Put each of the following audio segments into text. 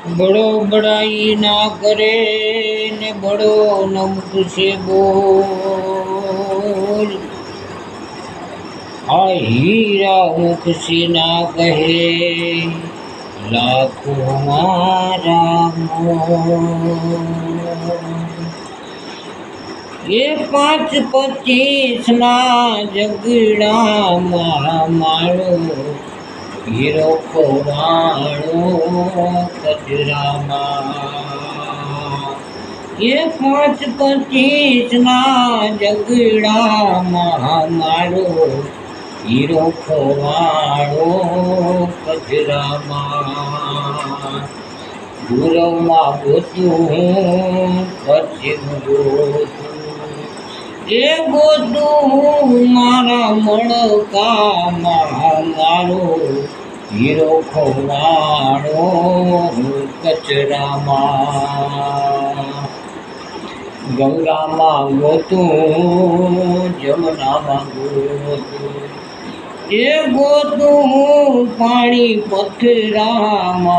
बड़ो बड़ाई ना करे ने बड़ो न मुख से बोल। आ हीरा मुख से ना कहे लाखों हमारा मोल। ये 5-25 ना जगड़ा मारो हीरो खोवाणो कजरामा। ये 5-25 ना जगड़ा मारो हीरो खोवाणो कजरामा। गुरुमा गोतूं पश्चिम गोतूं ये गोतूं मारा मणका मारो हीरो खोवाणो कचरामा। गंगाમાં ગોતું જમનામાં ગોતું એ ગોતું પાણી પથરામાં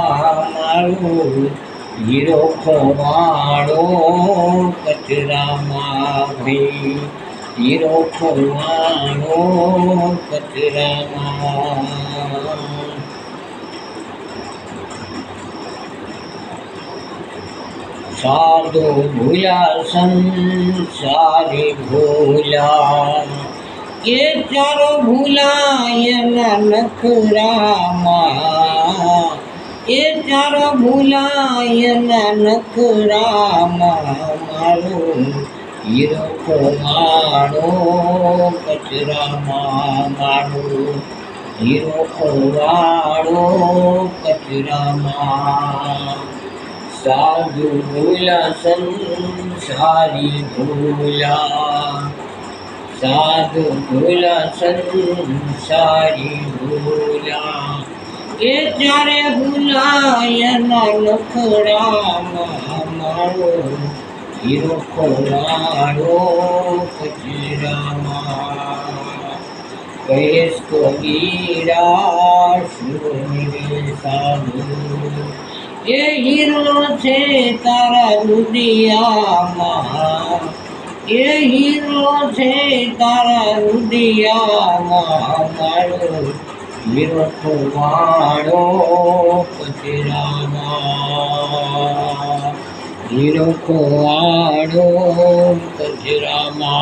મારું હીરો ખોવાણો કચરામાં ભાઈ હીરો ખોવાણો કચરામાં। साधु भूला संसारी भूला ये चारो भूला यना नखरामा। ये चारो भूला यना नखरामा मारो हीरो खोवाणो कचरामा। मारो हीरो खोवाणो कचरामा। साधु भूला संसारी भूला साधु भूला संसारी भूला ये चारे भूला यना नखरामा मारो हीरो खोवाणो कचरामा। कहेस तो हीरा शुनिरे साधु ये हीरो छे तारा रुदियाમાં ये हीरो छे तारा रुदियाમાં મારો હીરો ખોવાણો કચરામાં। હીરો ખોવાણો કચરામાં।